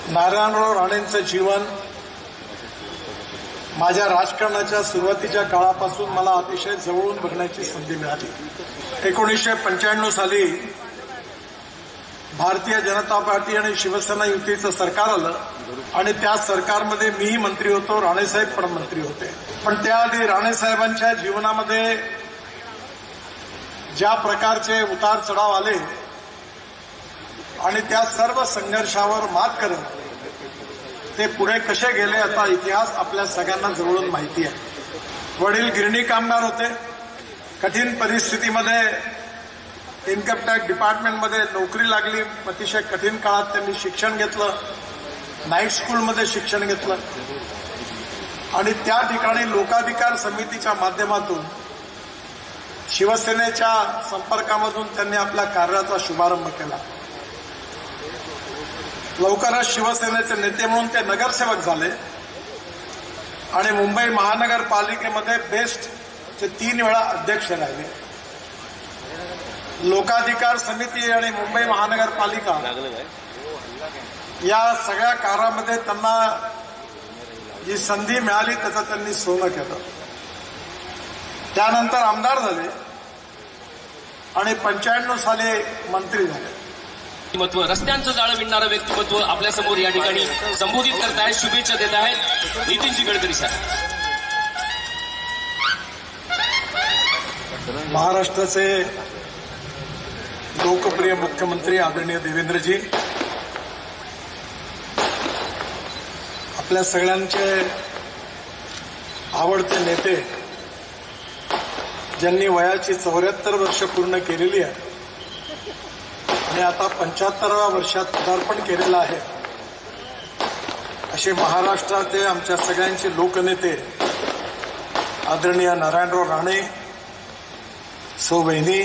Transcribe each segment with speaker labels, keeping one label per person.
Speaker 1: नारायणराव राणेंचं जीवन माझ्या राजकारणाच्या सुरुवातीच्या काळापासून मला अतिशय जवळून बघण्याची संधी मिळाली. 1995 साली भारतीय जनता पार्टी आणि शिवसेना युतीचं सरकार आलं आणि त्या सरकारमध्ये मीही मंत्री होतो, राणेसाहेब पण मंत्री होते. पण त्याआधी राणेसाहेबांच्या जीवनामध्ये ज्या प्रकारचे उतार चढाव आले आणि त्या सर्व संघर्षावर मात करत ते पुढे कसे गेले याचा इतिहास आपल्या सगळ्यांना जवळून माहिती आहे. वडील गिरणी कामगार होते. कठीण परिस्थितीमध्ये इन्कम टॅक्स डिपार्टमेंटमध्ये नोकरी लागली. अतिशय कठीण काळात त्यांनी शिक्षण घेतलं, नाईट स्कूलमध्ये शिक्षण घेतलं आणि त्या ठिकाणी लोकाधिकार समितीच्या माध्यमातून शिवसेनेच्या संपर्कामधून त्यांनी आपल्या कार्याचा शुभारंभ केला. लवकरच शिवसेनेचे नेते म्हणून ते नगरसेवक झाले आणि मुंबई महानगरपालिकेमध्ये बेस्टचे 3 वेळा अध्यक्ष राहिले. लोकाधिकार समिती आणि मुंबई महानगरपालिका या सगळ्या कार्यामध्ये त्यांना जी संधी मिळाली त्याचं त्यांनी सोनं केलं. त्यानंतर आमदार झाले आणि 95 साली मंत्री झाले.
Speaker 2: व्यक्तिमत्व, रस्त्यांचं जाळं विणणारं व्यक्तिमत्व आपल्या समोर या ठिकाणी संबोधित करतायत, शुभेच्छा देत आहेत नितीनजी गडकरी साहेब.
Speaker 1: महाराष्ट्राचे लोकप्रिय मुख्यमंत्री आदरणीय देवेंद्रजी, आपल्या सगळ्यांचे आवडते नेते, ज्यांनी वयाची 74 वर्ष पूर्ण केलेली आहे आणि आता 75व्या वर्षात पदार्पण केलेलं आहे, असे महाराष्ट्राचे आमच्या सगळ्यांचे लोकनेते आदरणीय नारायणराव राणे, सौ वहिनी,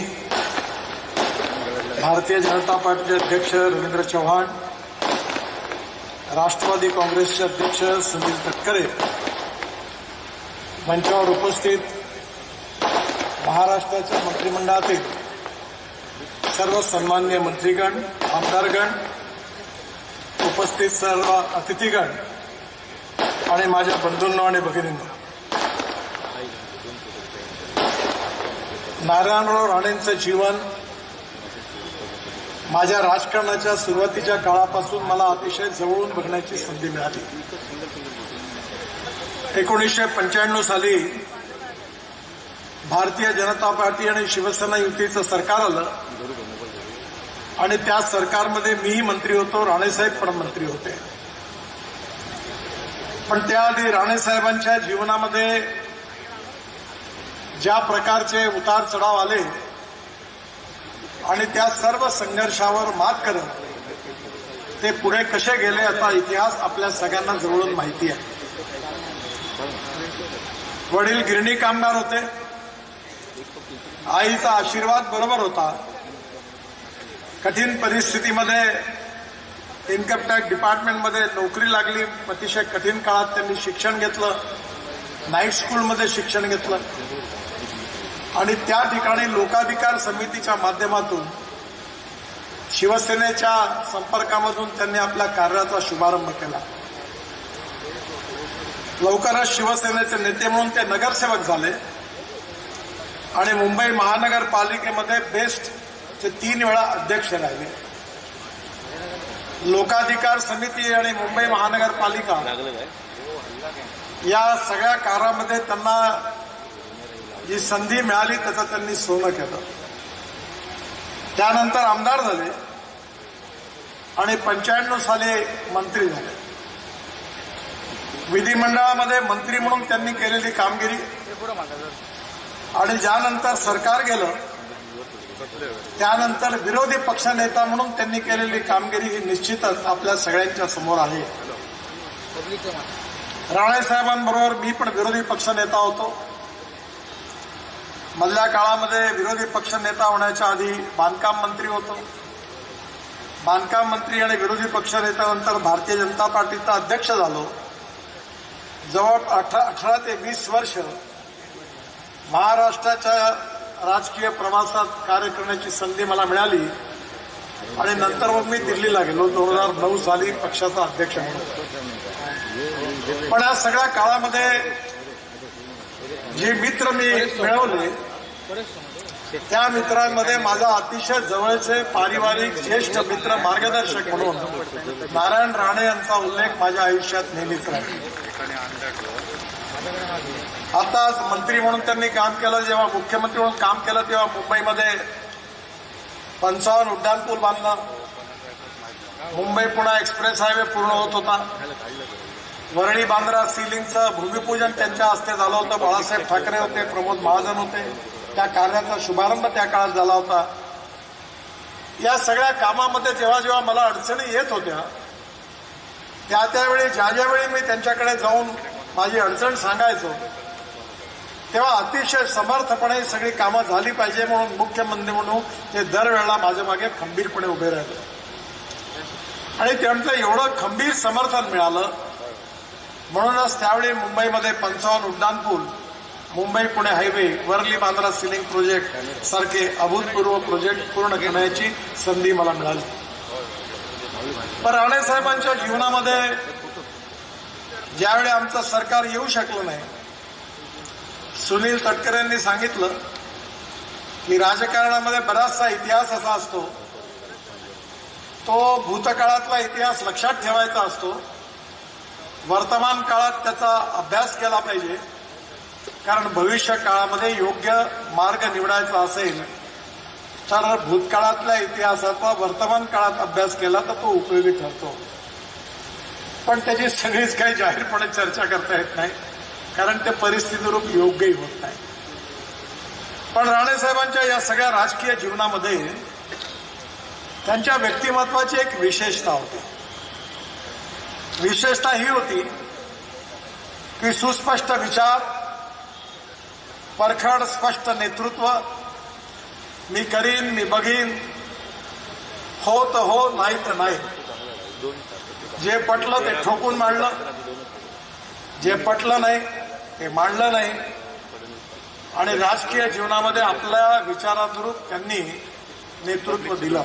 Speaker 1: भारतीय जनता पार्टीचे अध्यक्ष रवींद्र चव्हाण, राष्ट्रवादी काँग्रेसचे अध्यक्ष सुनील तटकरे, मंचावर उपस्थित महाराष्ट्राच्या मंत्रिमंडळातील सर्व सन्माननीय मंत्रीगण, आमदारगण, उपस्थित सर्व अतिथीगण आणि माझ्या बंधूंनो आणि भगिनींनो, नारायणराव राणेंचं जीवन माझ्या राजकारणाच्या सुरुवातीच्या काळापासून मला अतिशय जवळून बघण्याची संधी मिळाली. 1995 साली भारतीय जनता पार्टी आणि शिवसेना युतीचं सरकार आलं आणि त्या सरकारमध्ये मीही मंत्री होतो, राणेसाहेब पण मंत्री होते. पण त्याआधी राणेसाहेबांच्या जीवनामध्ये ज्या प्रकारचे उतार चढाव आले आणि त्या सर्व संघर्षावर मात करत ते पुढे कसे गेले याचा इतिहास आपल्या सगळ्यांना जवळून माहिती आहे. वडील गिरणी कामगार होते. आईचा आशीर्वाद बरोबर होता. कठीण परिस्थितीमध्ये इन्कम टॅक्स डिपार्टमेंटमध्ये नोकरी लागली. अतिशय कठीण काळात त्यांनी शिक्षण घेतलं, नाईट स्कूलमध्ये शिक्षण घेतलं आणि त्या ठिकाणी लोकाधिकार समितीच्या माध्यमातून शिवसेनेच्या संपर्कामधून त्यांनी आपल्या कार्याचा शुभारंभ केला. लवकरच शिवसेनेचे नेते म्हणून ते नगरसेवक झाले आणि मुंबई महानगरपालिकेमध्ये बेस्टचे 3 वेळा अध्यक्ष राहिले. लोकाधिकार समिती आणि मुंबई महानगरपालिका या सगळ्या कार्यामध्ये त्यांना जी संधी मिळाली त्याचं त्यांनी सोनं केलं. त्यानंतर आमदार झाले आणि 95 साली मंत्री झाले. विधिमंडळामध्ये मंत्री म्हणून त्यांनी केलेली कामगिरी आणि ज्यानंतर सरकार गेलं त्यानंतर विरोधी पक्षनेता म्हणून त्यांनी केलेली कामगिरी ही निश्चितच आपल्या सगळ्यांच्या समोर आहे. राणेसाहेबांबरोबर मी पण विरोधी पक्षनेता होतो. मधल्या काळामध्ये विरोधी पक्षनेता होण्याच्या आधी बांधकाम मंत्री होतो. बांधकाम मंत्री आणि विरोधी पक्षनेत्यानंतर भारतीय जनता पार्टीचा अध्यक्ष झालो. जवळ 18 ते 20 वर्ष महाराष्ट्राच्या राजकीय प्रवासात कार्य करण्याची संधी मला मिळाली आणि नंतर मग मी दिल्लीला गेलो 2009 साली पक्षाचा अध्यक्ष म्हणून. पण या सगळ्या काळामध्ये जे मित्र मी मिळवले त्या मित्रांमध्ये माझा अतिशय जवळचे पारिवारिक ज्येष्ठ मित्र मार्गदर्शक म्हणून नारायण राणे यांचा उल्लेख माझ्या आयुष्यात नेहमीच राहील. आताच मंत्री म्हणून त्यांनी काम केलं, जेव्हा मुख्यमंत्री म्हणून काम केलं तेव्हा मुंबईमध्ये 55 उड्डाणपूल बांधणं, मुंबई पुणे एक्सप्रेस हायवे पूर्ण होत होता, वरळी बांद्रा सीलिंगचं भूमिपूजन त्यांच्या हस्ते झालं होतं. बाळासाहेब ठाकरे होते, प्रमोद महाजन होते, त्या कार्याचा शुभारंभ त्या काळात झाला होता. या सगळ्या कामामध्ये जेव्हा जेव्हा मला अडचणी येत होत्या त्यावेळी ज्यावेळी मी त्यांच्याकडे जाऊन माझी अडचण सांगायचो तेव्हा अतिशय समर्थपणे सगळी कामं झाली पाहिजे म्हणून मुख्यमंत्री म्हणून ते दरवेळेला माझ्या मागे खंबीरपणे उभे राहिले. आणि त्यांचं एवढं खंबीर समर्थन मिळालं म्हणूनच त्यावेळी मुंबईमध्ये 55 उड्डाणपूल, Mumbai Pune highway, Worli Bandra ceiling project सारखे अभूतपूर्व प्रोजेक्ट पूर्ण करण्याची संधी मला मिळाली. पण राणे साहेबांच्या जीवनामध्ये ज्यावेळी आमचं सरकार येऊ शकलं नाही, सुनील तटकरे यांनी सांगितलं की राजकारणामध्ये बराचसा इतिहास असा असतो, तो भूतकाळातला इतिहास लक्षात ठेवायचा असतो, वर्तमान काळात त्याचा अभ्यास केला पाहिजे, कारण भविष्य काळामध्ये योग्य मार्ग निवडायचा असेल तर भूतकाळातल्या इतिहासाचा वर्तमान काळात अभ्यास केला तर तो उपयोगी ठरतो. पण त्याची सगळीच काही जाहीरपणे चर्चा करता येत नाही, कारण ते परिस्थितीरूप योग्यही होत नाही. पण राणेसाहेबांच्या या सगळ्या राजकीय जीवनामध्ये त्यांच्या व्यक्तिमत्वाची एक विशेषता होती. विशेषता ही होती की सुस्पष्ट विचार, परखड स्पष्ट नेतृत्व, मी करीन, मी बघीन, हो तर हो, नाही तर नाही. जे पटलं ते ठोकून मांडलं, जे पटलं नाही ते मांडलं नाही. आणि राजकीय जीवनामध्ये आपल्या विचारानुरूप त्यांनी नेतृत्व दिलं.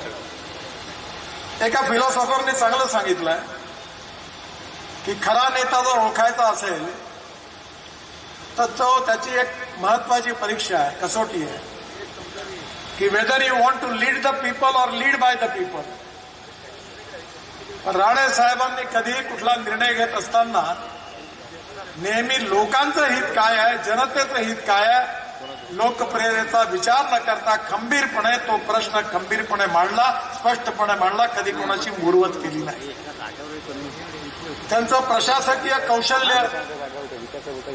Speaker 1: एका फिलॉसॉफरने चांगलं सांगितलंय की खरा नेता जर ओळखायचा असेल तर तो त्याची एक महत्वाची परीक्षा आहे, कसोटी आहे की whether you want to lead the people or lead by the people. Rane साहेबांनी कधीही कुठला निर्णय घेत असताना नेहमी लोकांचं हित काय आहे, जनतेचं हित काय आहे, लोकप्रियतेचा विचार न करता खंबीरपणे तो प्रश्न खंबीरपणे मांडला, स्पष्टपणे मांडला, कधी कोणाची मुरवत केली नाही. त्यांचं प्रशासकीय कौशल्य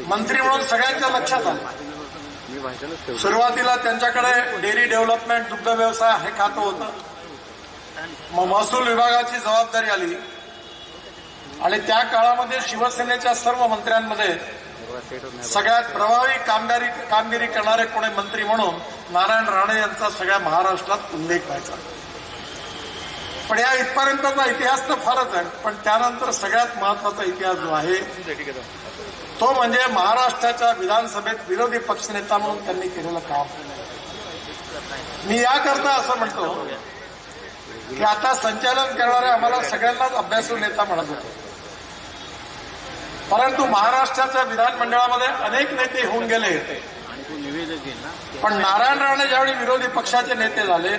Speaker 1: मंत्री म्हणून सगळ्यांच्या लक्षात आलं. सुरुवातीला त्यांच्याकडे डेअरी डेव्हलपमेंट, दुग्ध व्यवसाय हे खातं होतं. मग महसूल विभागाची जबाबदारी आली आणि त्या काळामध्ये शिवसेनेच्या सर्व मंत्र्यांमध्ये सगळ्यात प्रभावी कामगिरी करणारे कोणी मंत्री म्हणून नारायण राणे यांचा सगळ्या महाराष्ट्रात उल्लेख व्हायचा. पण या इथपर्यंतचा इतिहास तर फारच आहे, पण त्यानंतर सगळ्यात महत्वाचा इतिहास जो आहे तो म्हणजे महाराष्ट्राच्या विधानसभेत विरोधी पक्षनेता म्हणून त्यांनी केलेलं काम. मी याकरता असं म्हणतो की आता संचालन करणारे आम्हाला सगळ्यांनाच अभ्यासू नेता म्हणत होते, परंतु महाराष्ट्राच्या विधानमंडळामध्ये अनेक नेते होऊन गेले. पण नारायण राणे ज्यावेळी विरोधी पक्षाचे नेते झाले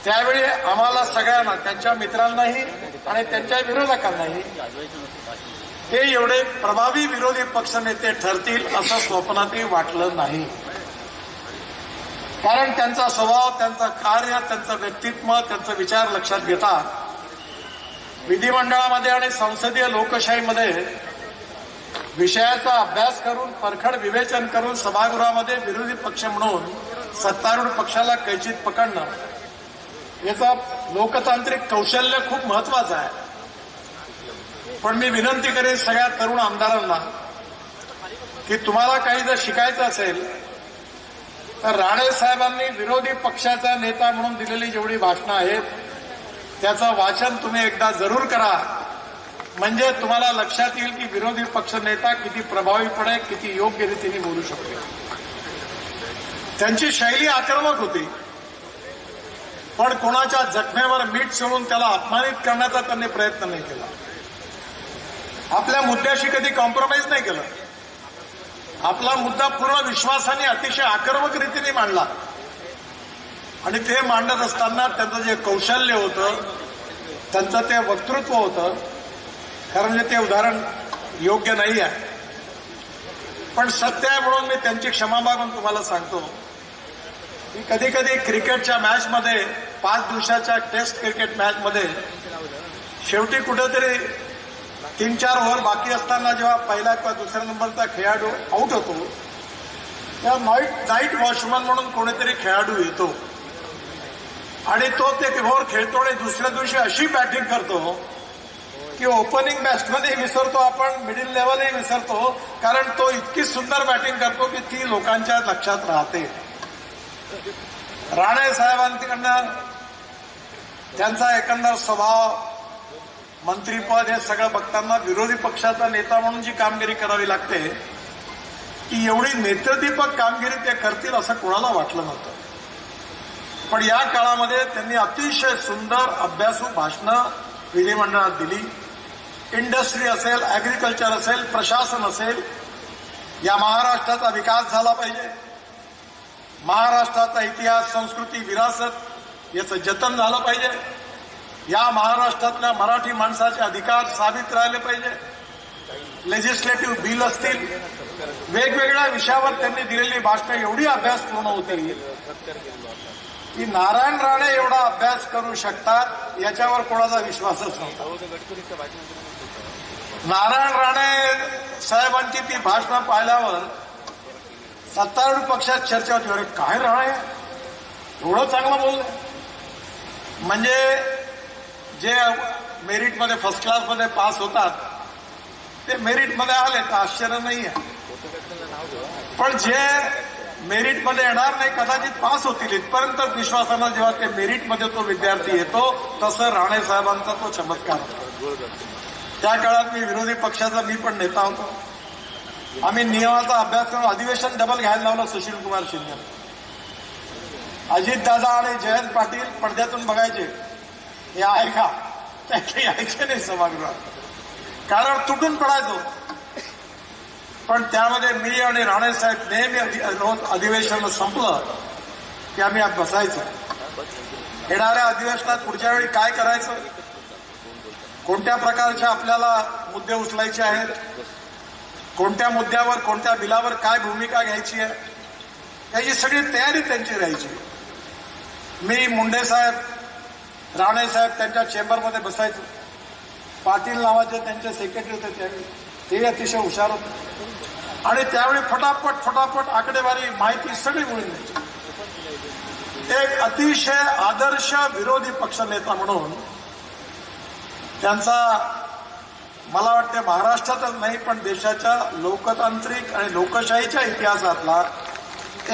Speaker 1: त्यावेळी आम्हाला सगळ्यांना, त्यांच्या मित्रांनाही आणि त्यांच्या विरोधकांनाही, ते एवढे प्रभावी विरोधी पक्षनेते ठरतील असं स्वप्नातही वाटलं नाही. कारण त्यांचा स्वभाव, त्यांचं कार्य, त्यांचं व्यक्तित्व, त्यांचा विचार लक्षात घेता विधिमंडळामध्ये आणि संसदीय लोकशाहीमध्ये विषयाचा अभ्यास करून, परखड विवेचन करून सभागृहामध्ये विरोधी पक्ष म्हणून सत्तारूढ पक्षाला कैचीत पकडणं, याचं लोकतांत्रिक कौशल्य खूप महत्वाचं आहे. पण मी विनंती करेन सगळ्या तरुण आमदारांना की तुम्हाला काही जर शिकायचं असेल तर राणे साहेबांनी विरोधी पक्षाचा नेता म्हणून दिलेली जेवढी भाषणं आहेत त्याचं वाचन तुम्ही एकदा जरूर करा, म्हणजे तुम्हाला लक्षात येईल की विरोधी पक्ष नेता किती प्रभावीपणे, किती योग्य रीतीने बोलू शकतो. त्यांची शैली आक्रमक होती. पण कोणाच्या जखमेवर मीठ सोडून त्याला अपमानित करण्याचा त्यांनी प्रयत्न नाही केला. आपल्या मुद्द्याशी कधी कॉम्प्रोमाइज नाही केलं. आपला मुद्दा पूर्ण विश्वासाने अतिशय आक्रमक रीतीने मांडला. आणि ते मांडत असताना त्यांचं जे कौशल्य होतं, त्यांचं ते वक्तृत्व होतं, खरं म्हणजे ते उदाहरण योग्य नाही आहे. पण सत्य आहे म्हणून मी त्यांची क्षमा मागून तुम्हाला सांगतो की कधी कधी क्रिकेटच्या मॅचमध्ये 5 दिवसाच्या टेस्ट क्रिकेट मॅचमध्ये शेवटी कुठेतरी 3-4 ओव्हर बाकी असताना जेव्हा पहिला किंवा दुसऱ्या नंबरचा खेळाडू आऊट होतो तेव्हा नाईट वॉचमन म्हणून कोणीतरी खेळाडू येतो आणि तो ते ओव्हर खेळतो आणि दुसऱ्या दिवशी अशी बॅटिंग करतो की ओपनिंग बॅट्समनही विसरतो, आपण मिडिल लेव्हलही विसरतो, कारण तो इतकी सुंदर बॅटिंग करतो की ती लोकांच्या लक्षात राहते. राणे साहेबांकडनं त्यांचा एकंदर स्वभाव, मंत्रीपद हे सगळं बघताना विरोधी पक्षाचा नेता म्हणून जी कामगिरी करावी लागते ती एवढी नेत्रदीपक कामगिरी ते करतील असं कोणाला वाटलं नव्हतं. पण या काळामध्ये त्यांनी अतिशय सुंदर अभ्यासू भाषणं विधिमंडळात दिली. इंडस्ट्री असेल, ऍग्रिकल्चर असेल, प्रशासन असेल, या महाराष्ट्राचा विकास झाला पाहिजे. महाराष्ट्राचा इतिहास, संस्कृती, विरासत याचं जतन झालं पाहिजे. या महाराष्ट्रातल्या मराठी माणसाचे अधिकार साबित राहिले पाहिजे. लेजिस्लेटिव्ह बिल असतील, वेगवेगळ्या विषयावर त्यांनी दिलेली भाषणं एवढी अभ्यासपूर्ण होती की नारायण राणे एवढा अभ्यास करू शकतात याच्यावर कोणाचा विश्वासच नव्हता. नारायण राणे साहेबांची ती भाषणं पाहिल्यावर सत्तारूढ पक्षात चर्चा होती, अरे काय राणे एवढं चांगलं बोलले. म्हणजे जे मेरिटमध्ये फर्स्ट क्लासमध्ये पास होतात ते मेरिटमध्ये आले तर आश्चर्य नाही आहे. पण जे मेरिटमध्ये येणार नाही कदाचित पास होतील इथपर्यंत विश्वासानं जेव्हा ते मेरिटमध्ये तो विद्यार्थी येतो तसं राणे साहेबांचा तो चमत्कार होता. त्या काळात मी विरोधी पक्षाचा मी पण नेता होतो. आम्ही नियमाचा अभ्यास करून अधिवेशन डबल घ्यायला लावलं सुशीलकुमार शिंदे. अजितदादा आणि जयंत पाटील पडद्यातून बघायचे, हे आहे का, ते यायचे नाही सभागृहात, कारण तुटून पडायचो. पण त्यामध्ये मी आणि राणेसाहेब नेहमी रोज अधिवेशन संपलं की आम्ही बसायचो. येणाऱ्या अधिवेशनात पुढच्या वेळी काय करायचं, कोणत्या प्रकारचे आपल्याला मुद्दे उचलायचे आहेत, कोणत्या मुद्द्यावर, कोणत्या बिलावर काय भूमिका घ्यायची आहे, याची सगळी तयारी त्यांची राहायची. मी मुंडे साहेब, राणे साहेब त्यांच्या चेंबरमध्ये बसायचो. पाटील नावाचे त्यांचे सेक्रेटरी होते त्यावेळी, ते अतिशय हुशार होते आणि त्यावेळी फटाफट आकडेवारी माहिती सगळी मिळून द्यायची. एक अतिशय आदर्श विरोधी पक्षनेता म्हणून त्यांचा मला वाटते महाराष्ट्रातच नाही पण देशाच्या लोकतांत्रिक आणि लोकशाहीच्या इतिहासातला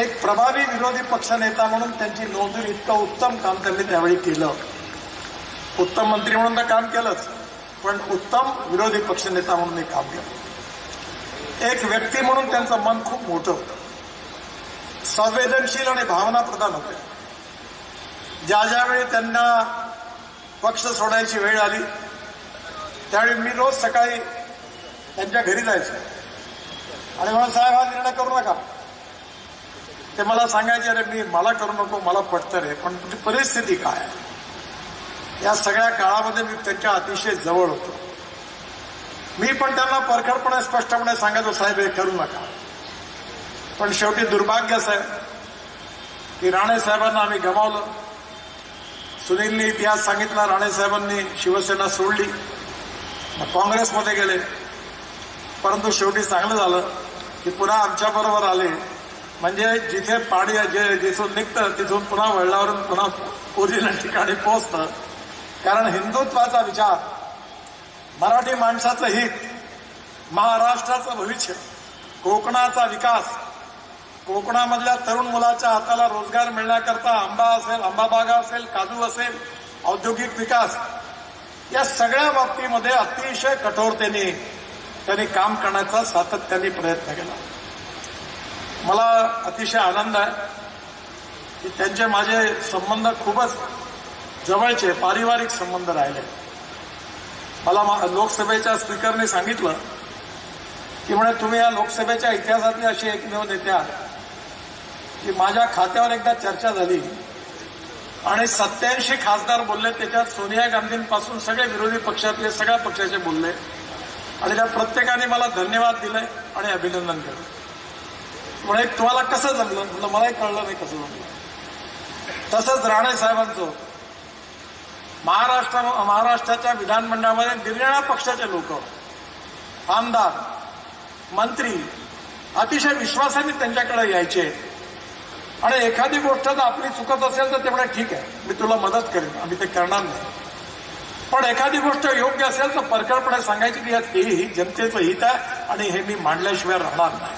Speaker 1: एक प्रभावी विरोधी पक्षनेता म्हणून त्यांची नोंद होईल. इतकं उत्तम काम त्यांनी त्यावेळी केलं. उत्तम मंत्री म्हणून तर काम केलंच, पण उत्तम विरोधी पक्षनेता म्हणून काम केलं. एक व्यक्ती म्हणून त्यांचं मन खूप मोठं होतं, संवेदनशील आणि भावनाप्रधान होते. ज्यावेळी त्यांना पक्ष सोडायची वेळ आली त्यावेळी मी रोज सकाळी त्यांच्या घरी जायचो आणि म्हणून साहेब हा निर्णय करू नका. ते मला सांगायचे, अरे मला करू नको, मला पटतं रे, पण तुझी परिस्थिती काय आहे. या सगळ्या काळामध्ये मी त्यांच्या अतिशय जवळ होतो. मी पण त्यांना परखडपणे स्पष्टपणे सांगायचो, साहेब हे करू नका. पण शेवटी दुर्भाग्य असं आहे की राणे साहेबांना आम्ही गमावलं. सुनीलनी इतिहास सांगितला, राणे साहेबांनी शिवसेना सोडली, काँग्रेसमध्ये गेले. परंतु शेवटी चांगलं झालं की पुन्हा आमच्याबरोबर आले. म्हणजे जिथे पाणी जिथून निघतं तिथून पुन्हा वळणावरून पुन्हा ओरिजिनल ठिकाणी पोहोचतं. कारण हिंदुत्वाचा विचार, मराठी माणसाचं हित, महाराष्ट्राचं भविष्य, कोकणाचा विकास, कोकणामधल्या तरुण मुलाच्या हाताला रोजगार मिळण्याकरता आंबा असेल, आंबाबागा असेल, काजू असेल, औद्योगिक विकास, या सगळ्या बाबतीमध्ये अतिशय कठोरतेने त्यांनी काम करण्याचा सातत्याने प्रयत्न केला. मला अतिशय आनंद आहे की त्यांचे माझे संबंध खूपच जवळचे पारिवारिक संबंध राहिले. मला लोकसभेच्या स्पीकरने सांगितलं की म्हणे तुम्ही या लोकसभेच्या इतिहासातली अशी एकमेव नेते आहात की माझ्या खात्यावर एकदा चर्चा झाली आणि 87 खासदार बोलले, त्याच्यात सोनिया गांधींपासून सगळे विरोधी पक्षातले सगळ्या पक्षाचे बोलले आणि त्या प्रत्येकाने मला धन्यवाद दिले आणि अभिनंदन केलं. म्हणे तुम्हाला कसं जमलं? म्हटलं मलाही कळलं नाही कसं जमलं. तसंच राणे साहेबांचं महाराष्ट्राच्या विधानमंडळामध्ये निरनिराळ्या पक्षाचे लोक, आमदार, मंत्री अतिशय विश्वासाने त्यांच्याकडे यायचे आणि एखादी गोष्ट जर आपली चुकत असेल तर ते म्हणा ठीक आहे, मी तुला मदत करेन, आम्ही ते करणार नाही. पण एखादी गोष्ट योग्य असेल तर परखडपणे सांगायची की यात ही जनतेचं हित आहे आणि हे मी मांडल्याशिवाय राहणार नाही.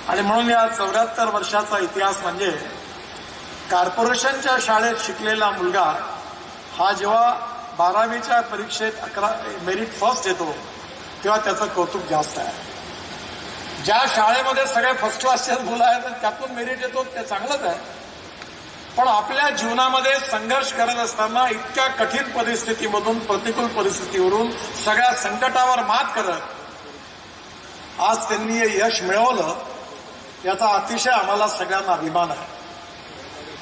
Speaker 1: आणि म्हणून या 74 वर्षाचा इतिहास म्हणजे कॉर्पोरेशनच्या शाळेत शिकलेला मुलगा हा जेव्हा 12वीच्या परीक्षेत मेरिट फर्स्ट येतो तेव्हा त्याचं कौतुक जास्त आहे. ज्या शाळेमध्ये सगळे फर्स्ट क्लासचे मुलं आहेत त्यातून मेरिट येतो ते चांगलंच आहे, पण आपल्या जीवनामध्ये संघर्ष करत असताना इतक्या कठीण परिस्थितीमधून, प्रतिकूल परिस्थितीवरून, सगळ्या संकटावर मात करत आज त्यांनी हे यश मिळवलं याचा अतिशय आम्हाला सगळ्यांना अभिमान आहे.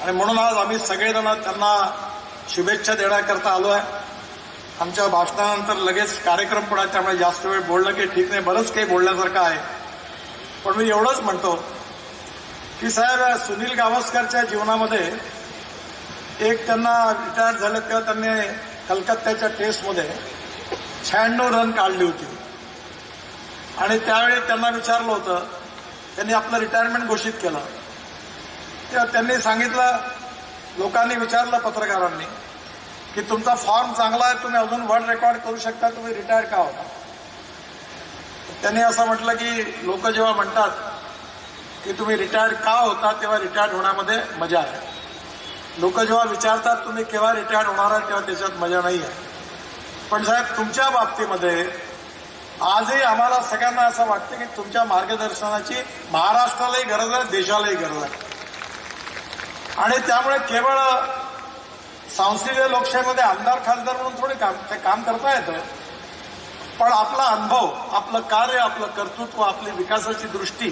Speaker 1: आणि म्हणून आज आम्ही सगळेजण त्यांना शुभेच्छा देण्याकरता आलो आहे. आमच्या भाषणानंतर लगेच कार्यक्रम पण आहे, त्यामुळे जास्त वेळ बोलणं काही ठीक नाही, बरंच काही बोलण्यासारखं आहे. पण मी एवढंच म्हणतो की साहेब सुनील गावस्करच्या जीवनामध्ये एक त्यांना रिटायर झाले तेव्हा त्यांनी कलकत्त्याच्या टेस्टमध्ये 96 रन काढली होती आणि त्यावेळी त्यांना विचारलं होतं, त्यांनी आपलं रिटायरमेंट घोषित केलं तेव्हा त्यांनी सांगितलं, लोकांनी विचारलं पत्रकारांनी की तुमचा फॉर्म चांगला आहे, तुम्ही अजून वर्ल्ड रेकॉर्ड करू शकता, तुम्ही रिटायर का होता? त्यांनी असं म्हटलं की लोक जेव्हा म्हणतात की तुम्ही रिटायर्ड का होता तेव्हा रिटायर्ड होण्यामध्ये मजा आहे. लोक जेव्हा विचारतात तुम्ही केव्हा रिटायर्ड होणार आहे तेव्हा त्याच्यात मजा नाही आहे. पण साहेब तुमच्या बाबतीमध्ये आजही आम्हाला सगळ्यांना असं वाटतं की तुमच्या मार्गदर्शनाची महाराष्ट्रालाही गरज आहे, देशालाही गरज आहे. आणि त्यामुळे केवळ संसदीय लोकशाहीमध्ये आमदार खासदार म्हणून थोडे काम करता येतं, पण आपला अनुभव, आपलं कार्य, आपलं कर्तृत्व, आपली विकासाची दृष्टी,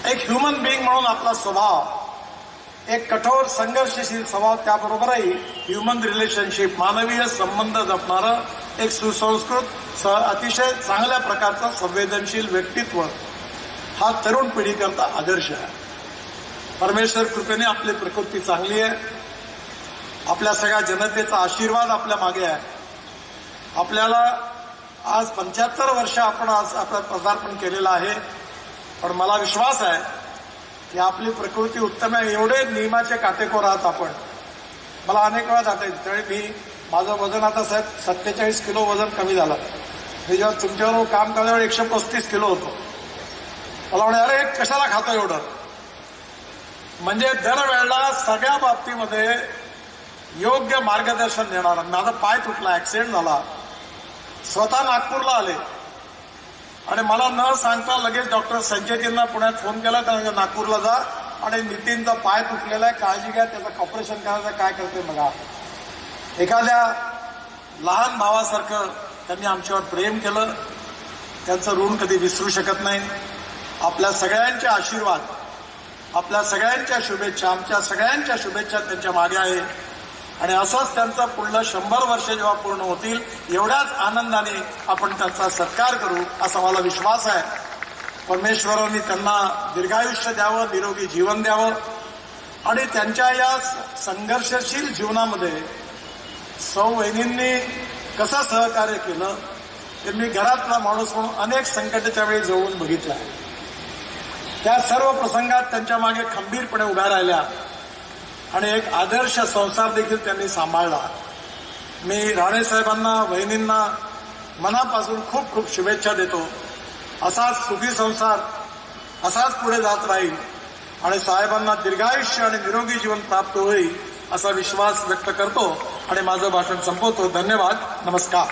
Speaker 1: एक ह्युमन बिईंग म्हणून आपला स्वभाव, एक कठोर संघर्षशील स्वभाव, त्याबरोबरही ह्युमन रिलेशनशिप, मानवीय संबंध जपणारं एक सुसंस्कृत, अतिशय चांगल्या प्रकारचं संवेदनशील व्यक्तित्व हा तरुण पिढीकरता आदर्श आहे. परमेश्वर कृपेने आपली प्रकृती चांगली आहे, आपल्या सगळ्या जनतेचा आशीर्वाद आपल्या मागे आहे. आपल्याला आज 75 वर्ष आपण आज आपलं पदार्पण केलेलं आहे, पण मला विश्वास आहे की आपली प्रकृती उत्तम आहे. एवढे नियमाचे काटेकोर आहात आपण. मला अनेक वेळा जाता येईल त्यावेळी माझं वजन आता साहेब 47 किलो वजन कमी झालं. मी जेव्हा तुमच्याबरोबर काम करण्यावर 135 किलो होतो. मला म्हणे अरे कशाला खातो एवढं? म्हणजे दरवेळेला सगळ्या बाबतीमध्ये योग्य मार्गदर्शन देणार. माझा पाय तुटला, ऍक्सिडेंट झाला, स्वतः नागपूरला आले आणि मला न सांगता लगेच डॉक्टर संजयजींना पुण्यात फोन केला, तर नागपूरला जा आणि नितीनचा पाय तुटलेला आहे, काळजी घ्या, त्याचं ऑपरेशन करायचं, काय करते बघा. एखाद्या लहान भावासारखं त्यांनी आमच्यावर प्रेम केलं. त्यांचं ऋण कधी विसरू शकत नाही. आपल्या सगळ्यांचे आशीर्वाद, आपल्या सगळ्यांच्या शुभेच्छा, आमच्या सगळ्यांच्या शुभेच्छा त्यांच्या मागे आहे. आणि असंच त्यांचं पुढलं 100 वर्ष जेव्हा पूर्ण होतील एवढ्याच आनंदाने आपण त्यांचा सत्कार करू असा मला विश्वास आहे. परमेश्वरांनी त्यांना दीर्घायुष्य द्यावं, निरोगी जीवन द्यावं आणि त्यांच्या या संघर्षशील जीवनामध्ये सौ वहिनींनी कसं सहकार्य केलं ते मी घरातला माणूस म्हणून अनेक संकटाच्या वेळी जवळून बघितलं आहे. त्या सर्व प्रसंगात त्यांच्या मागे खंबीरपणे उभ्या राहिल्या आणि एक आदर्श संसार देखील त्यांनी सांभाळला. मी राणे साहेबांना, वहिनींना मनापासून खूप खूप शुभेच्छा देतो. असाच सुखी संसार असाच पुढे जात राहील आणि साहेबांना दीर्घायुष्य आणि निरोगी जीवन प्राप्त होईल असा विश्वास व्यक्त करतो आणि माझं भाषण संपवतो. धन्यवाद. नमस्कार.